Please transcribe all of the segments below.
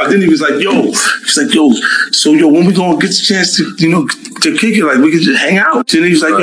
Then he was like, so when we gonna get the chance to, to kick it, like we could just hang out. And he was like,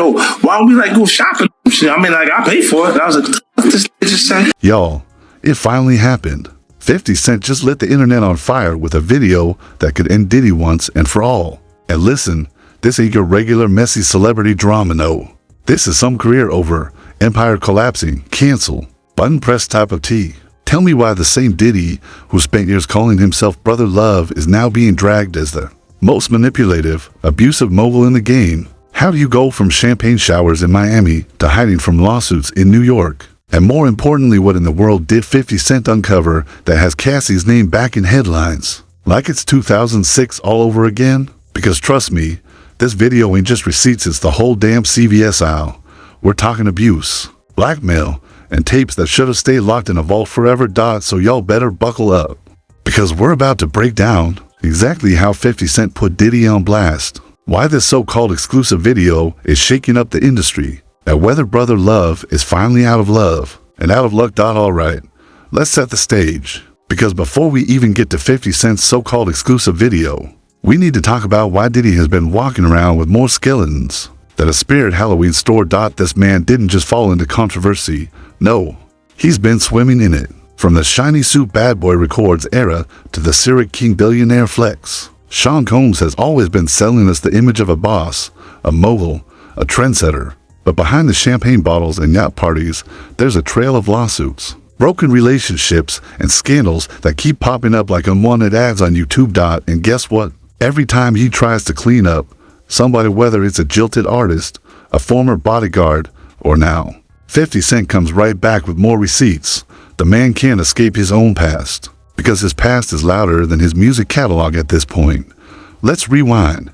why don't we like go shopping? I mean, like I pay for it. And I was like, what this just say? Y'all, it finally happened. 50 Cent just lit the internet on fire with a video that could end Diddy once and for all. And listen, this ain't your regular messy celebrity drama, no. This is some career over, empire collapsing, cancel, button press type of tea. Tell me why the same Diddy, who spent years calling himself Brother Love, is now being dragged as the most manipulative, abusive mogul in the game. How do you go from champagne showers in Miami to hiding from lawsuits in New York? And more importantly, what in the world did 50 Cent uncover that has Cassie's name back in headlines? Like it's 2006 all over again? Because trust me, this video ain't just receipts, it's the whole damn CVS aisle. We're talking abuse, blackmail, and tapes that should have stayed locked in a vault forever. So y'all better buckle up. Because we're about to break down exactly how 50 Cent put Diddy on blast, why this so-called exclusive video is shaking up the industry, and whether Brother Love is finally out of love and out of luck. Alright, let's set the stage. Because before we even get to 50 Cent's so-called exclusive video, we need to talk about why Diddy has been walking around with more skeletons than a Spirit Halloween store. This man didn't just fall into controversy. No, he's been swimming in it. From the shiny suit Bad Boy Records era to the Cyric King billionaire flex, Sean Combs has always been selling us the image of a boss, a mogul, a trendsetter. But behind the champagne bottles and yacht parties, there's a trail of lawsuits, broken relationships, and scandals that keep popping up like unwanted ads on YouTube. And guess what? Every time he tries to clean up, somebody, whether it's a jilted artist, a former bodyguard, or now 50 Cent, comes right back with more receipts. The man can't escape his own past, because his past is louder than his music catalog at this point. Let's rewind.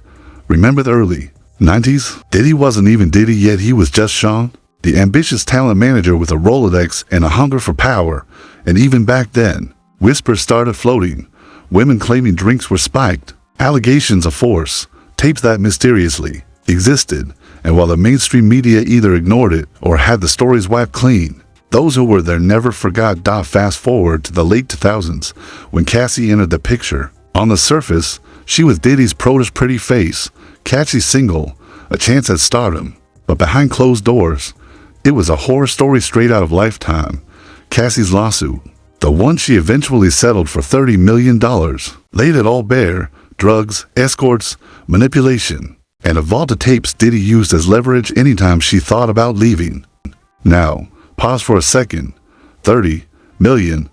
Remember the early 90s? Diddy wasn't even Diddy yet, he was just Sean, the ambitious talent manager with a Rolodex and a hunger for power. And even back then, whispers started floating, women claiming drinks were spiked, allegations of force, tapes that mysteriously existed, and while the mainstream media either ignored it or had the stories wiped clean, those who were there never forgot. Fast forward to the late 2000s, when Cassie entered the picture. On the surface, she was Diddy's pretty face, catchy single, a chance at stardom. But behind closed doors, it was a horror story straight out of Lifetime. Cassie's lawsuit, the one she eventually settled for $30 million, laid it all bare: drugs, escorts, manipulation, and a vault of tapes Diddy used as leverage anytime she thought about leaving. Now, pause for a second. $30 million.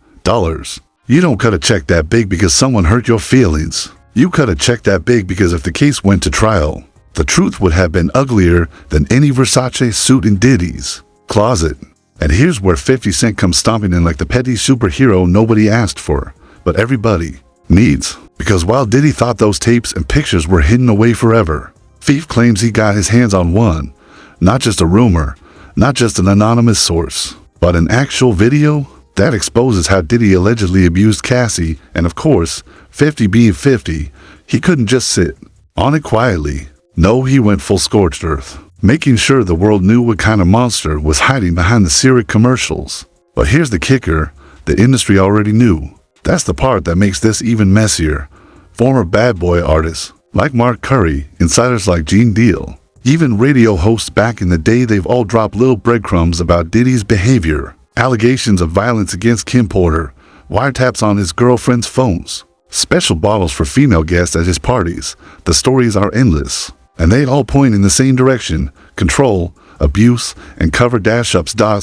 You don't cut a check that big because someone hurt your feelings. You cut a check that big because if the case went to trial, the truth would have been uglier than any Versace suit in Diddy's closet. And here's where 50 Cent comes stomping in like the petty superhero nobody asked for, but everybody needs. Because while Diddy thought those tapes and pictures were hidden away forever, Thief claims he got his hands on one. Not just a rumor, not just an anonymous source, but an actual video that exposes how Diddy allegedly abused Cassie. And of course, 50 being 50, he couldn't just sit on it quietly. No, he went full scorched earth, making sure the world knew what kind of monster was hiding behind the Cyric commercials. But here's the kicker, the industry already knew. That's the part that makes this even messier. Former Bad Boy artists like Mark Curry, insiders like Gene Deal, even radio hosts back in the day, they've all dropped little breadcrumbs about Diddy's behavior. Allegations of violence against Kim Porter, wiretaps on his girlfriend's phones, special bottles for female guests at his parties. The stories are endless, and they all point in the same direction: control, abuse, and cover-ups.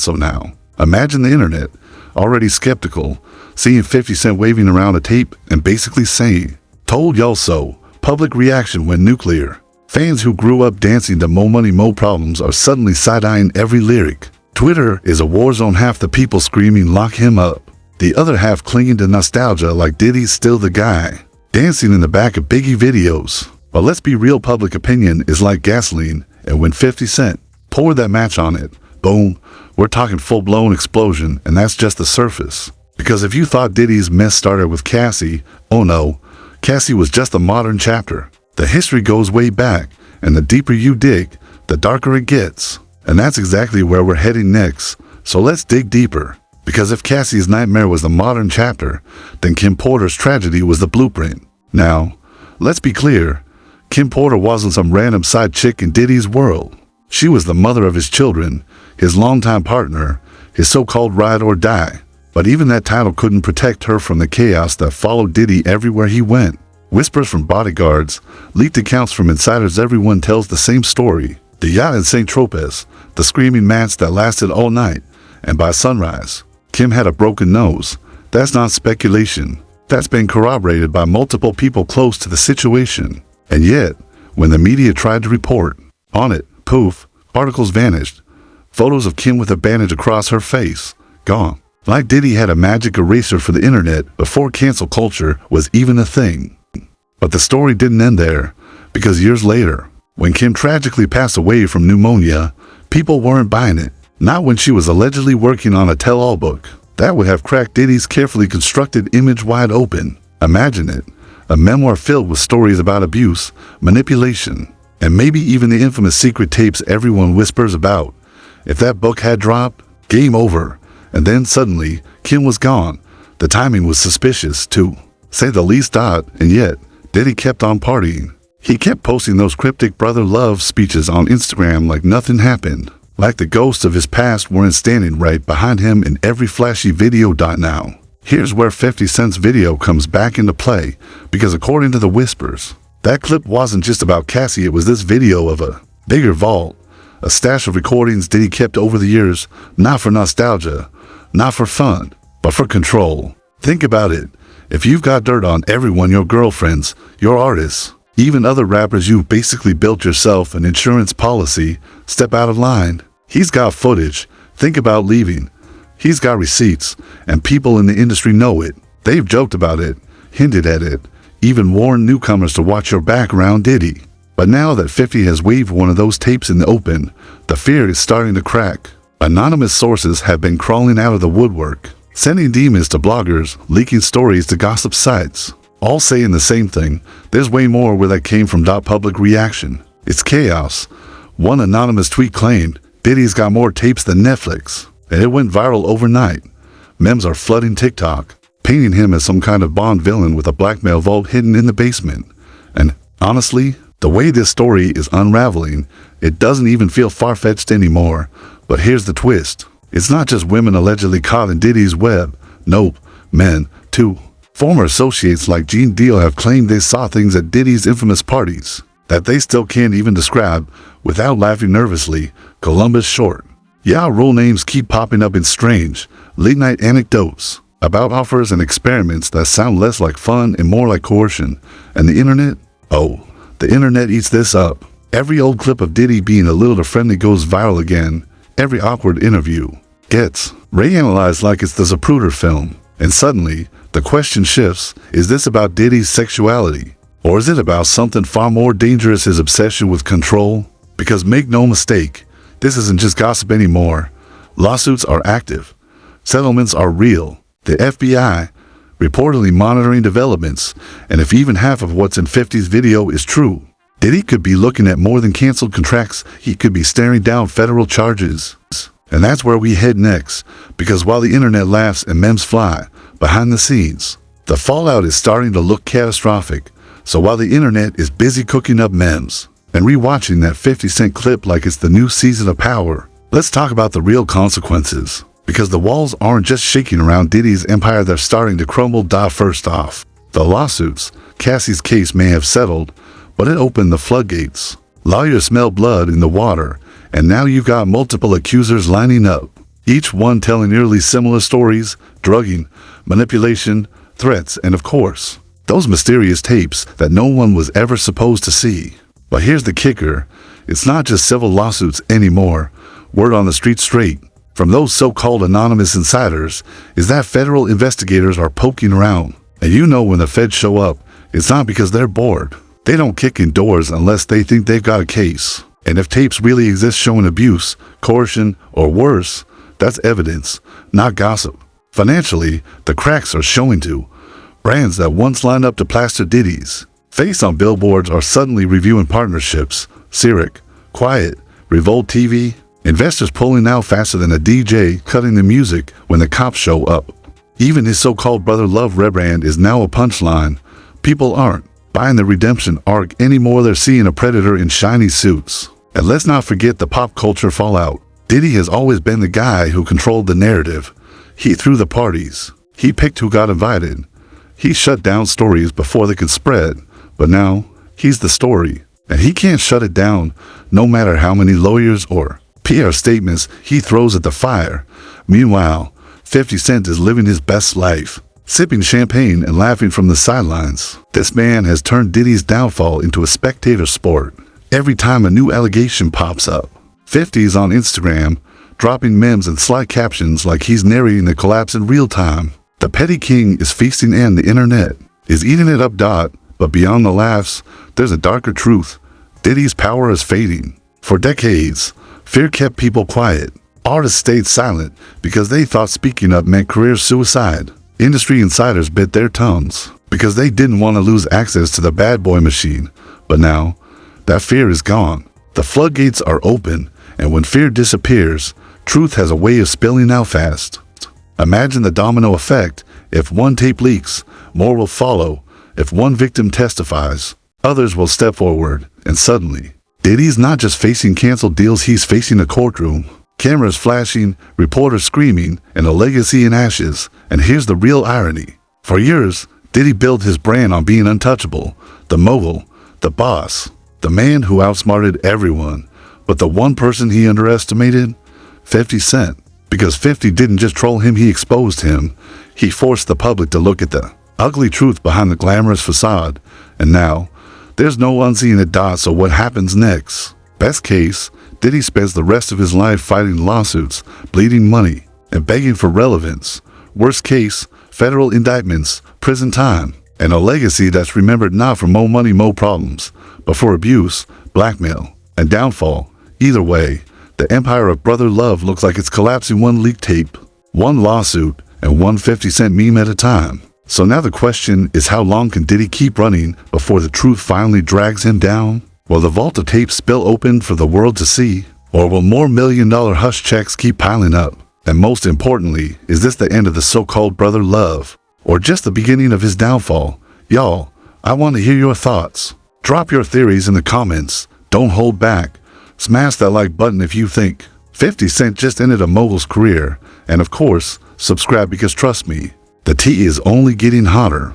So now, imagine the internet, already skeptical, seeing 50 Cent waving around a tape and basically saying, "Told y'all so." Public reaction went nuclear. Fans who grew up dancing to Mo Money Mo Problems are suddenly side-eyeing every lyric. Twitter is a war zone, half the people screaming "lock him up," the other half clinging to nostalgia like Diddy's still the guy, dancing in the back of Biggie videos. But let's be real, public opinion is like gasoline, and when 50 Cent poured that match on it, boom, we're talking full-blown explosion. And that's just the surface. Because if you thought Diddy's mess started with Cassie, oh no, Cassie was just a modern chapter. The history goes way back, and the deeper you dig, the darker it gets. And that's exactly where we're heading next. So let's dig deeper. Because if Cassie's nightmare was the modern chapter, then Kim Porter's tragedy was the blueprint. Now, let's be clear, Kim Porter wasn't some random side chick in Diddy's world. She was the mother of his children, his longtime partner, his so-called ride or die. But even that title couldn't protect her from the chaos that followed Diddy everywhere he went. Whispers from bodyguards, leaked accounts from insiders, everyone tells the same story. The yacht in St. Tropez, the screaming match that lasted all night, and by sunrise, Kim had a broken nose. That's not speculation. That's been corroborated by multiple people close to the situation. And yet, when the media tried to report on it, poof, articles vanished. Photos of Kim with a bandage across her face, gone. Like Diddy had a magic eraser for the internet before cancel culture was even a thing. But the story didn't end there, because years later, when Kim tragically passed away from pneumonia, people weren't buying it. Not when she was allegedly working on a tell-all book. That would have cracked Diddy's carefully constructed image wide open. Imagine it, a memoir filled with stories about abuse, manipulation, and maybe even the infamous secret tapes everyone whispers about. If that book had dropped, game over. And then suddenly, Kim was gone. The timing was suspicious, to say the least. And yet, Diddy kept on partying. He kept posting those cryptic brother love speeches on Instagram like nothing happened. Like the ghosts of his past weren't standing right behind him in every flashy video. Now, here's where 50 Cent's video comes back into play, because according to the whispers, that clip wasn't just about Cassie, it was this video of a bigger vault, a stash of recordings Diddy kept over the years, not for nostalgia, not for fun, but for control. Think about it. If you've got dirt on everyone, your girlfriends, your artists, even other rappers you've basically built yourself an insurance policy, step out of line. He's got footage. Think about leaving. He's got receipts, and people in the industry know it. They've joked about it, hinted at it, even warned newcomers to watch your back around Diddy. But now that 50 has waved one of those tapes in the open, the fear is starting to crack. Anonymous sources have been crawling out of the woodwork, sending demons to bloggers, leaking stories to gossip sites, all saying the same thing. There's way more where that came from. Public reaction. It's chaos. One anonymous tweet claimed, Diddy's got more tapes than Netflix, and it went viral overnight. Memes are flooding TikTok, painting him as some kind of Bond villain with a blackmail vault hidden in the basement. And honestly, the way this story is unraveling, it doesn't even feel far-fetched anymore. But here's the twist. It's not just women allegedly caught in Diddy's web. Nope, men, too. Former associates like Gene Deal have claimed they saw things at Diddy's infamous parties that they still can't even describe without laughing nervously. Columbus Short. Yeah, role names keep popping up in strange, late-night anecdotes about offers and experiments that sound less like fun and more like coercion. And the internet? Oh, the internet eats this up. Every old clip of Diddy being a little too friendly goes viral again. Every awkward interview gets reanalyzed like it's the Zapruder film. And suddenly, the question shifts, is this about Diddy's sexuality? Or is it about something far more dangerous, his obsession with control? Because make no mistake, this isn't just gossip anymore. Lawsuits are active. Settlements are real. The FBI reportedly monitoring developments. And if even half of what's in 50's video is true, Diddy could be looking at more than canceled contracts. He could be staring down federal charges. And that's where we head next, because while the internet laughs and memes fly, behind the scenes, the fallout is starting to look catastrophic. So while the internet is busy cooking up memes and rewatching that 50 Cent clip like it's the new season of Power, let's talk about the real consequences. Because the walls aren't just shaking around Diddy's empire, they're starting to crumble. First off, the lawsuits. Cassie's case may have settled, but it opened the floodgates. Lawyers smell blood in the water, and now you've got multiple accusers lining up, each one telling eerily similar stories: drugging, manipulation, threats, and of course, those mysterious tapes that no one was ever supposed to see. But here's the kicker. It's not just civil lawsuits anymore. Word on the street straight from those so-called anonymous insiders is that federal investigators are poking around. And you know when the feds show up, it's not because they're bored. They don't kick in doors unless they think they've got a case. And if tapes really exist showing abuse, coercion, or worse, that's evidence, not gossip. Financially, the cracks are showing too. Brands that once lined up to plaster Diddy's face on billboards are suddenly reviewing partnerships. Cyric, Quiet, Revolt TV. Investors pulling out faster than a DJ cutting the music when the cops show up. Even his so-called Brother Love rebrand is now a punchline. People aren't buying the redemption arc anymore, they're seeing a predator in shiny suits. And let's not forget the pop culture fallout. Diddy has always been the guy who controlled the narrative. He threw the parties. He picked who got invited. He shut down stories before they could spread. But now, he's the story. And he can't shut it down, no matter how many lawyers or PR statements he throws at the fire. Meanwhile, 50 Cent is living his best life, sipping champagne and laughing from the sidelines. This man has turned Diddy's downfall into a spectator sport. Every time a new allegation pops up, 50 is on Instagram, dropping memes and sly captions like he's narrating the collapse in real time. The petty king is feasting and the internet is eating it up. But beyond the laughs, there's a darker truth. Diddy's power is fading. For decades, fear kept people quiet. Artists stayed silent because they thought speaking up meant career suicide. Industry insiders bit their tongues because they didn't want to lose access to the bad boy machine. But now, that fear is gone. The floodgates are open, and when fear disappears, truth has a way of spilling out fast. Imagine the domino effect. If one tape leaks, more will follow. If one victim testifies, others will step forward. And suddenly, Diddy's not just facing canceled deals, he's facing a courtroom. Cameras flashing, reporters screaming, and a legacy in ashes. And here's the real irony. For years, Diddy built his brand on being untouchable, the mogul, the boss, the man who outsmarted everyone. But the one person he underestimated? 50 Cent. Because 50 didn't just troll him, he exposed him. He forced the public to look at the ugly truth behind the glamorous facade. And now, there's no unseeing the. So what happens next? Best case, Diddy spends the rest of his life fighting lawsuits, bleeding money, and begging for relevance. Worst case, federal indictments, prison time, and a legacy that's remembered not for more money, more problems, but for abuse, blackmail, and downfall. Either way, the empire of Brother Love looks like it's collapsing one leaked tape, one lawsuit, and one 50 Cent meme at a time. So now the question is, how long can Diddy keep running before the truth finally drags him down? Will the vault of tapes spill open for the world to see? Or will more million-dollar hush checks keep piling up? And most importantly, is this the end of the so-called Brother Love? Or just the beginning of his downfall? Y'all, I want to hear your thoughts. Drop your theories in the comments. Don't hold back. Smash that like button if you think 50 Cent just ended a mogul's career. And of course, subscribe, because trust me, the tea is only getting hotter.